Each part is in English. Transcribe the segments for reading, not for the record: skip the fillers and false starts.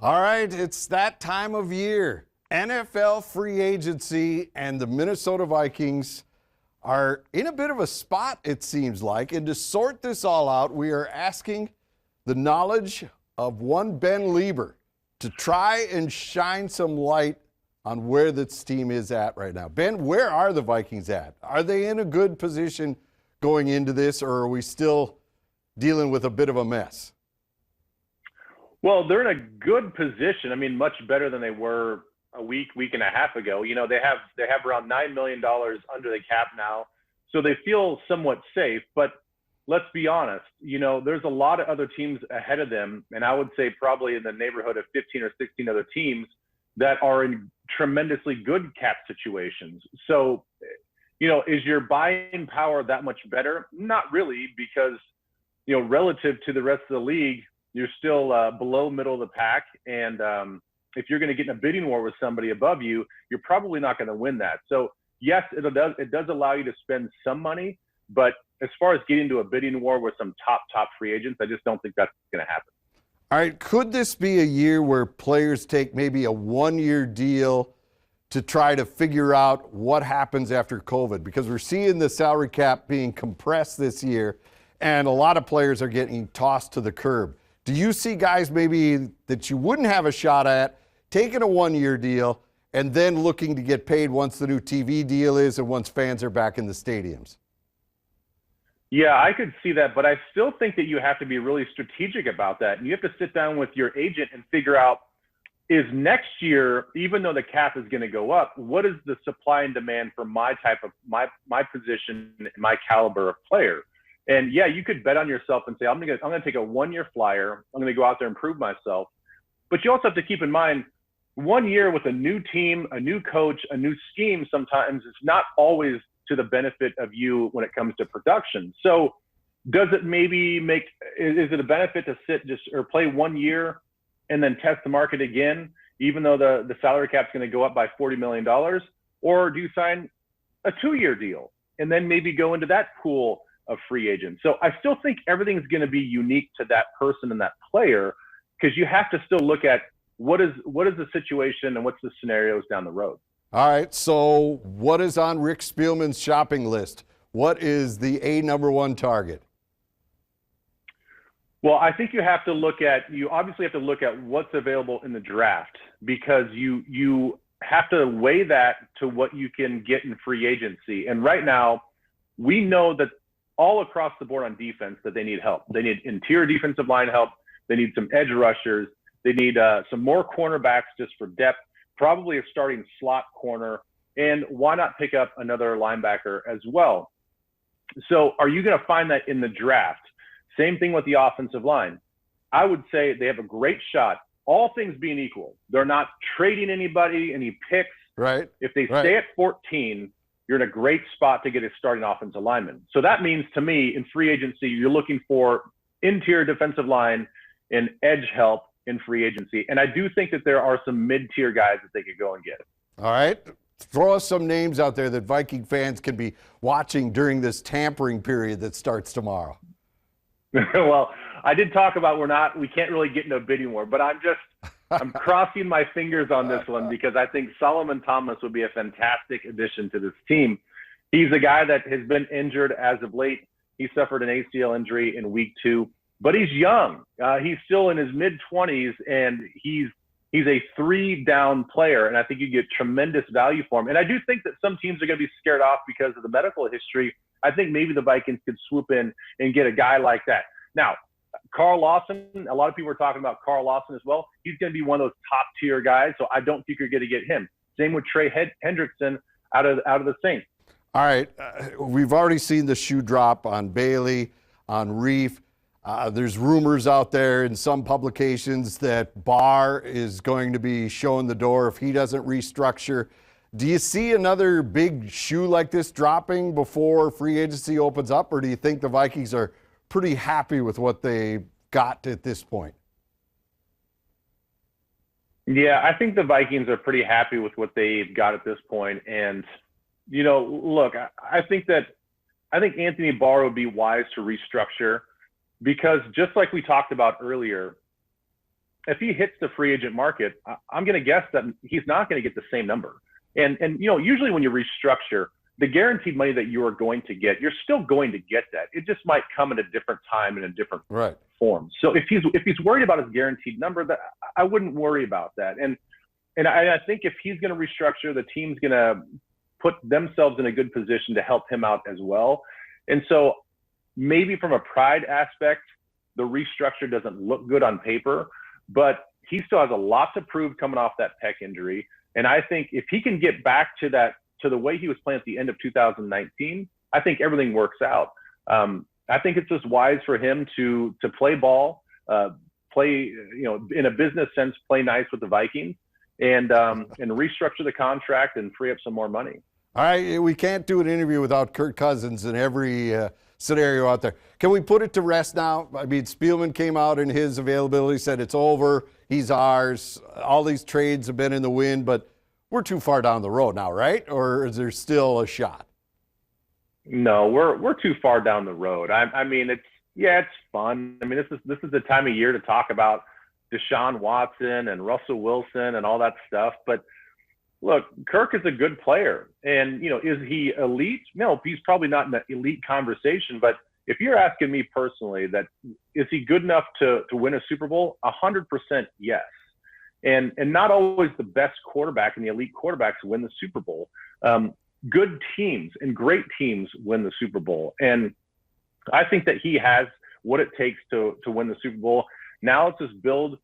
All right, it's that time of year. NFL free agency and the Minnesota Vikings are in a bit of a spot, it seems like. And to sort this all out, we are asking the knowledge of one Ben Leber to try and shine some light on where this team is at right now. Ben, where are the Vikings at? Are they in a good position going into this, or are we still dealing with a bit of a mess? Well, they're in a good position. I mean, much better than they were a week and a half ago. You know, they have around $9 million under the cap now, so they feel somewhat safe. But let's be honest, you know, there's a lot of other teams ahead of them, and I would say probably in the neighborhood of 15 or 16 other teams that are in tremendously good cap situations. So, you know, is your buying power that much better? Not really, because, you know, relative to the rest of the league, you're still below middle of the pack. And if you're going to get in a bidding war with somebody above you, you're probably not going to win that. So yes, it does allow you to spend some money, but as far as getting into a bidding war with some top free agents, I just don't think that's going to happen. All right, could this be a year where players take maybe a one-year deal to try to figure out what happens after COVID? Because we're seeing the salary cap being compressed this year, and a lot of players are getting tossed to the curb. Do you see guys maybe that you wouldn't have a shot at taking a one-year deal and then looking to get paid once the new TV deal is and once fans are back in the stadiums? Yeah, I could see that, but I still think that you have to be really strategic about that. And you have to sit down with your agent and figure out, is next year, even though the cap is going to go up, what is the supply and demand for my type of my position and my caliber of player? And yeah, you could bet on yourself and say, I'm gonna take a one-year flyer. I'm gonna go out there and prove myself. But you also have to keep in mind, 1 year with a new team, a new coach, a new scheme, sometimes it's not always to the benefit of you when it comes to production. So does it maybe is it a benefit to sit or play 1 year and then test the market again, even though the salary cap's gonna go up by $40 million? Or do you sign a 2-year deal and then maybe go into that pool of free agents? So I still think everything's going to be unique to that person and that player, because you have to still look at what is the situation and what's the scenarios down the road. All right, so what is on Rick Spielman's shopping list? What is the number one target? Well, I think you obviously have to look at what's available in the draft, because you have to weigh that to what you can get in free agency. And right now, we know that all across the board on defense that they need help. They need interior defensive line help. They need some edge rushers. They need some more cornerbacks just for depth, probably a starting slot corner. And why not pick up another linebacker as well? So are you going to find that in the draft? Same thing with the offensive line. I would say they have a great shot, all things being equal. They're not trading anybody, any picks. Right. If they stay at 14, you're in a great spot to get a starting offensive lineman. So that means, to me, in free agency, you're looking for interior defensive line and edge help in free agency. And I do think that there are some mid-tier guys that they could go and get. All right. Throw us some names out there that Viking fans can be watching during this tampering period that starts tomorrow. Well, I did talk about we can't really get into a bidding war, but I'm crossing my fingers on this one, because I think Solomon Thomas would be a fantastic addition to this team. He's a guy that has been injured as of late. He suffered an ACL injury in week 2, but he's young. He's still in his mid-20s, and he's a 3-down player, and I think you get tremendous value for him. And I do think that some teams are going to be scared off because of the medical history. I think maybe the Vikings could swoop in and get a guy like that. Now, Carl Lawson, a lot of people are talking about Carl Lawson as well. He's going to be one of those top-tier guys, so I don't think you're going to get him. Same with Trey Hendrickson out of the Saints. All right, we've already seen the shoe drop on Bailey, on Reef. There's rumors out there in some publications that Barr is going to be showing the door if he doesn't restructure. Do you see another big shoe like this dropping before free agency opens up, or do you think the Vikings are pretty happy with what they got at this point? Yeah, I think the Vikings are pretty happy with what they've got at this point. And, you know, look, I think Anthony Barr would be wise to restructure, because just like we talked about earlier, if he hits the free agent market, I'm going to guess that he's not going to get the same number. And usually when you restructure, the guaranteed money that you are going to get, you're still going to get that. It just might come at a different time and in a different form. So if he's worried about his guaranteed number, that I wouldn't worry about that. And I think if he's going to restructure, the team's going to put themselves in a good position to help him out as well. And so maybe from a pride aspect, the restructure doesn't look good on paper, but he still has a lot to prove coming off that pec injury. And I think if he can get back to the way he was playing at the end of 2019, I think everything works out. I think it's just wise for him to play ball, play, in a business sense, play nice with the Vikings, and restructure the contract and free up some more money. All right, we can't do an interview without Kirk Cousins in every scenario out there. Can we put it to rest now? I mean, Spielman came out in his availability, said it's over, he's ours. All these trades have been in the wind, but we're too far down the road now, right? Or is there still a shot? No, we're too far down the road. I mean, it's fun. I mean, this is the time of year to talk about Deshaun Watson and Russell Wilson and all that stuff. But look, Kirk is a good player, and is he elite? No, he's probably not in the elite conversation. But if you're asking me personally, that is he good enough to win a Super Bowl? 100% yes. And not always the best quarterback and the elite quarterbacks win the Super Bowl. Good teams and great teams win the Super Bowl. And I think that he has what it takes to win the Super Bowl. Now let's just build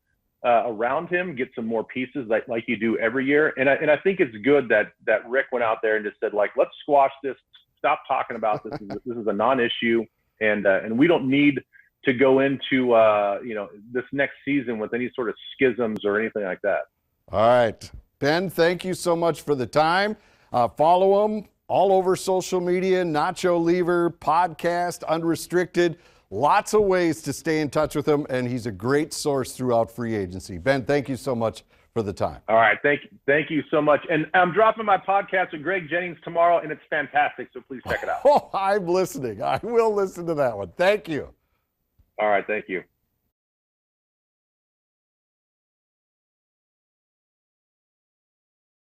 around him, get some more pieces like you do every year. And I think it's good that Rick went out there and just said, let's squash this, stop talking about this. This is a non-issue, and we don't need to go into this next season with any sort of schisms or anything like that. All right, Ben, thank you so much for the time. Follow him all over social media, Nacho Lever podcast, Unrestricted. Lots of ways to stay in touch with him, and he's a great source throughout free agency. Ben, thank you so much for the time. All right, thank you so much. And I'm dropping my podcast with Greg Jennings tomorrow, and it's fantastic, so please check it out. Oh, I'm listening. I will listen to that one. Thank you. All right, thank you.